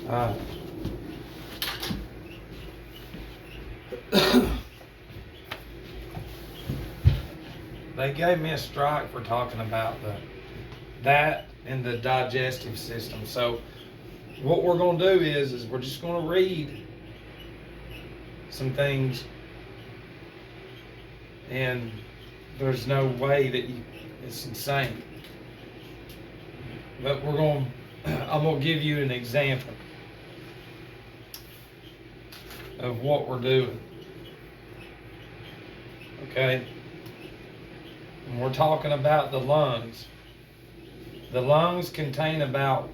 Uh, they gave me a strike for talking about that and the digestive system. So what we're going to do is we're just going to read some things, and there's no way that it's insane. But I'm going to give you an example of what we're doing. Okay? And we're talking about the lungs. The lungs contain about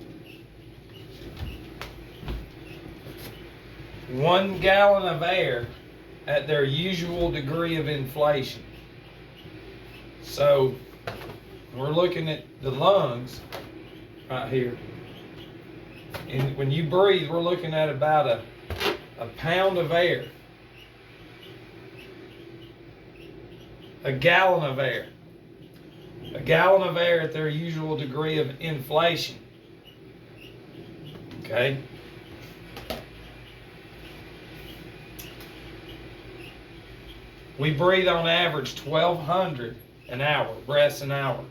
1 gallon of air at their usual degree of inflation. So we're looking at the lungs right here. And when you breathe, we're looking at about a pound of air. A gallon of air. A gallon of air at their usual degree of inflation. Okay? We breathe on average 1,200 an hour, breaths an hour.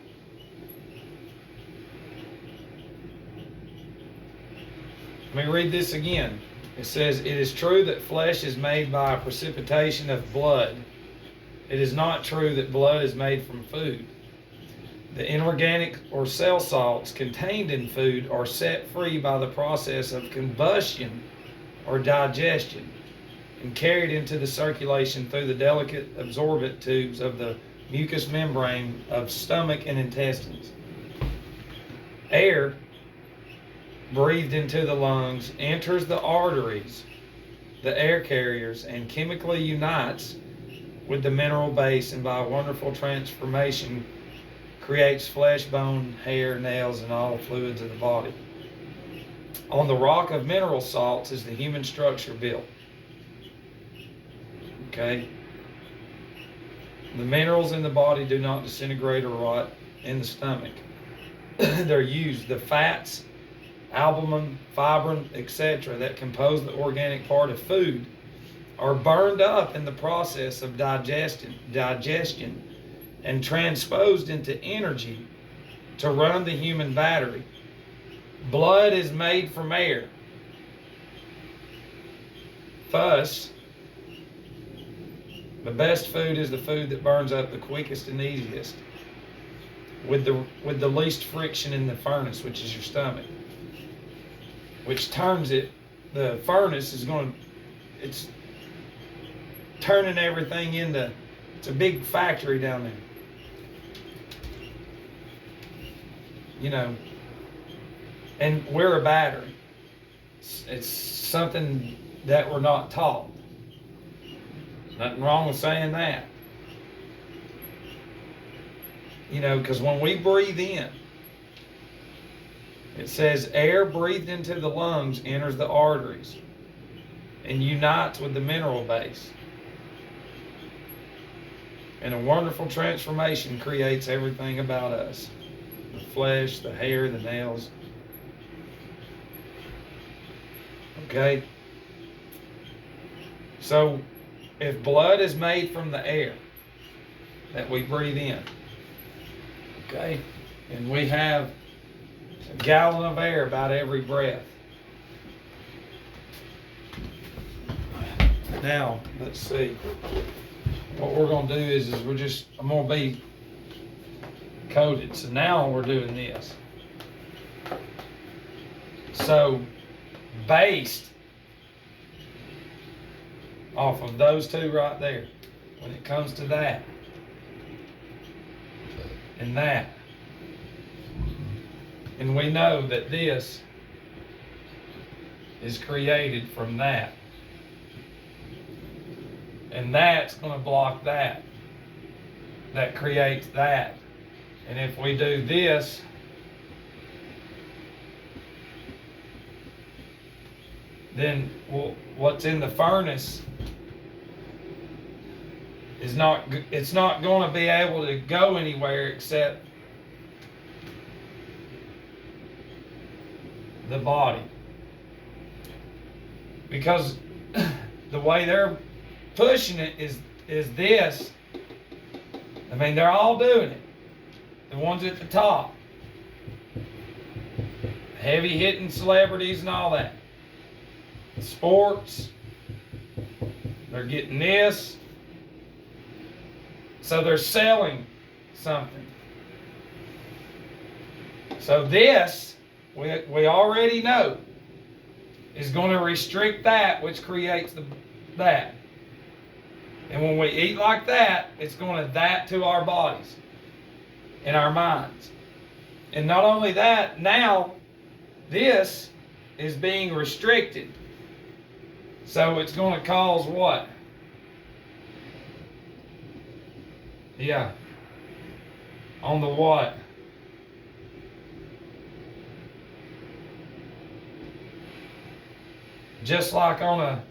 Let me read this again. It says, "It is true that flesh is made by a precipitation of blood. It is not true that blood is made from food. The inorganic or cell salts contained in food are set free by the process of combustion or digestion and carried into the circulation through the delicate absorbent tubes of the mucous membrane of stomach and intestines. Air breathed into the lungs enters the arteries, the air carriers, and chemically unites with the mineral base, and by a wonderful transformation creates flesh, bone, hair, nails, and all fluids of the body. On the rock of mineral salts is the human structure built." Okay? The minerals in the body do not disintegrate or rot in the stomach. They're used. The fats, albumin, fibrin, etc., that compose the organic part of food are burned up in the process of digestion and transposed into energy to run the human battery. Blood is made from air. Thus, the best food is the food that burns up the quickest and easiest, with the least friction in the furnace, which is your stomach, which turns it. The furnace is it's turning everything into. It's a big factory down there. You know, and we're a battery. It's something that we're not taught. Nothing wrong with saying that. You know, because when we breathe in, it says air breathed into the lungs enters the arteries and unites with the mineral base. And a wonderful transformation creates everything about us. The flesh, the hair, the nails. Okay? So, if blood is made from the air that we breathe in, okay, and we have a gallon of air about every breath. Now, let's see. What we're going to do is I'm going to be coded. So now we're doing this. So, based off of those two right there, when it comes to that and that, and we know that this is created from that, and that's going to block that creates that. And if we do this, then what's in the furnace is it's not going to be able to go anywhere except the body. because the way they're pushing it is this. I mean, they're all doing it. The ones at the top, heavy hitting celebrities and all that. Sports, they're getting this. So they're selling something. So this, we already know, is going to restrict that, which creates that. And when we eat like that, it's going to that to our bodies and our minds. And not only that, now this is being restricted. So it's going to cause what? Yeah. On the what? Just like on a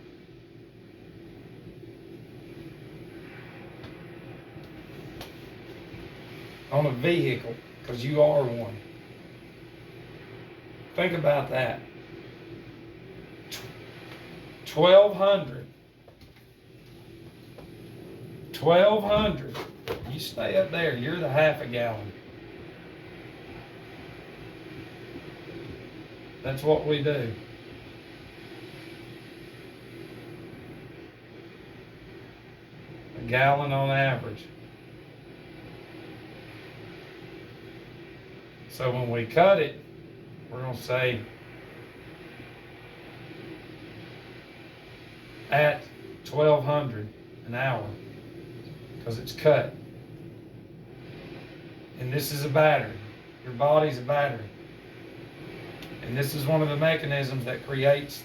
vehicle, because you are one. Think about that. 1,200. 1,200. You stay up there, you're the half a gallon. That's what we do. A gallon on average. So when we cut it, we're going to say at 1,200 an hour, because it's cut. And this is a battery. Your body's a battery. And this is one of the mechanisms that creates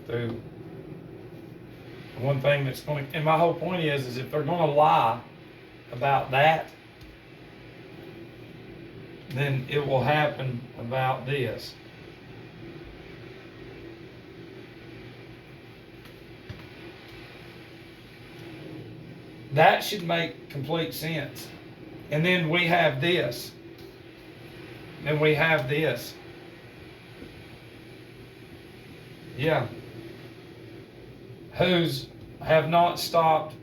through one thing that's going to, and my whole point is if they're going to lie about that, then it will happen about this. That should make complete sense. And then we have this. And we have this. Yeah. Whose have not stopped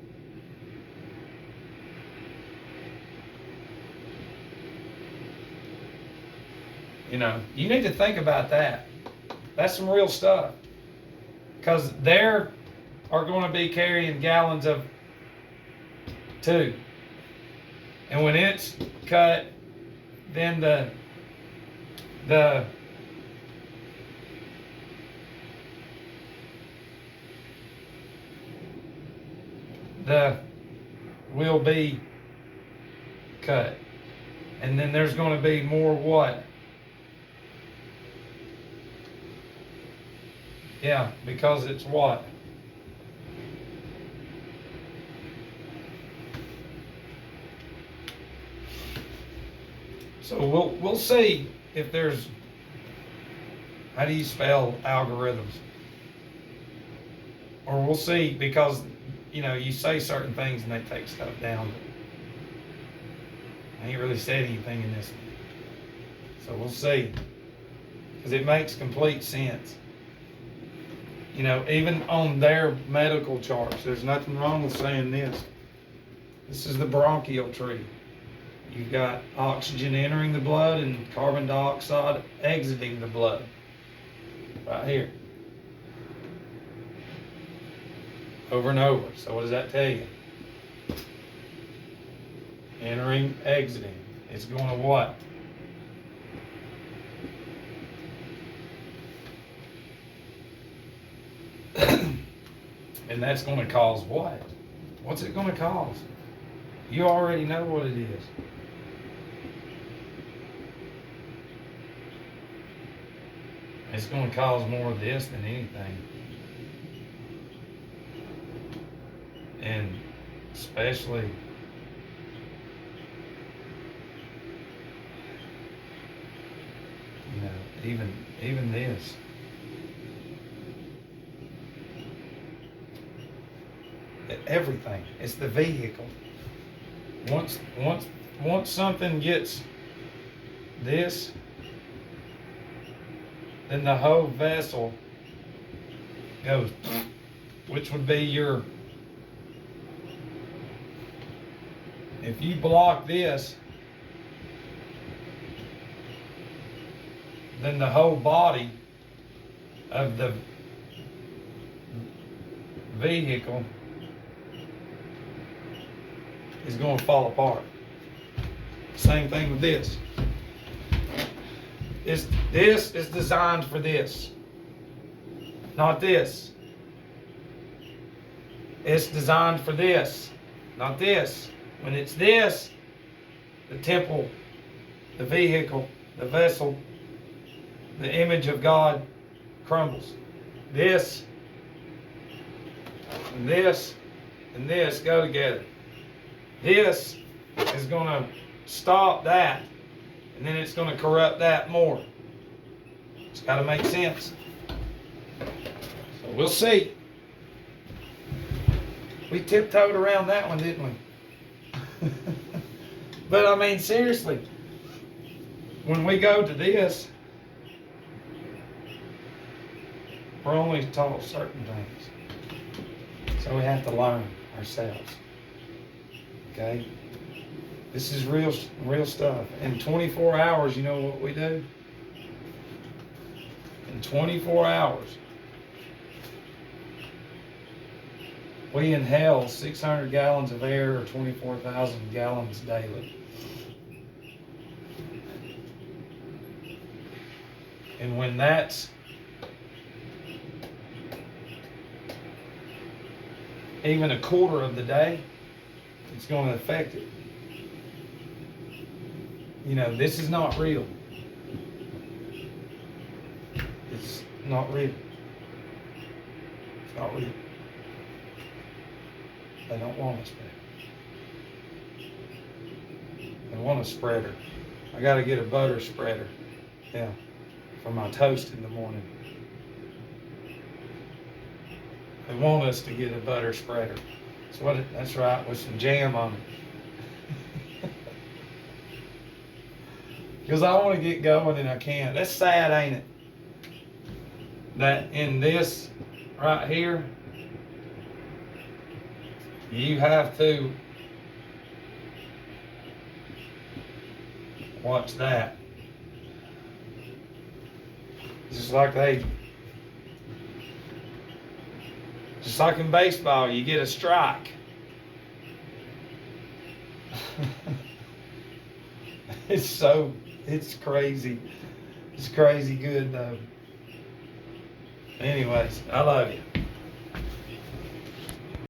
you need to think about that. That's some real stuff. Because they are going to be carrying gallons of too. And when it's cut, then the will be cut. And then there's going to be more what? Yeah, because it's what? So we'll see if there's, how do you spell algorithms? Or we'll see, because you say certain things and they take stuff down. I ain't really said anything in this one. So we'll see. Because it makes complete sense. Even on their medical charts, there's nothing wrong with saying this. This is the bronchial tree. You've got oxygen entering the blood and carbon dioxide exiting the blood. Right here. Over and over. So what does that tell you? Entering, exiting. It's going to what? And that's going to cause what? What's it going to cause? You already know what it is. It's going to cause more of this than anything. And especially even this. Everything. It's the vehicle. Once something gets this, then the whole vessel goes, which would be your, if you block this, then the whole body of the vehicle is going to fall apart. Same thing with this. This is designed for this, not this. It's designed for this, not this. When it's this, the temple, the vehicle, the vessel, the image of God crumbles. This and this and this go together. This is going to stop that, and then it's going to corrupt that more. It's got to make sense. So we'll see. We tiptoed around that one, didn't we? But I mean, seriously, when we go to this, we're only taught certain things. So we have to learn ourselves. Okay? This is real stuff. In 24 hours, you know what we do? In 24 hours, we inhale 600 gallons of air, or 24,000 gallons daily. And when that's even a quarter of the day, it's going to affect it. You know, this is not real. It's not real. It's not real. They don't want us there. They want a spreader. I got to get a butter spreader. Yeah, for my toast in the morning. They want us to get a butter spreader. That's right, with some jam on it. Because I want to get going and I can't. That's sad, ain't it? That in this right here, you have to watch that. Just like in baseball, you get a strike. It's crazy. It's crazy good though. Anyways, I love you.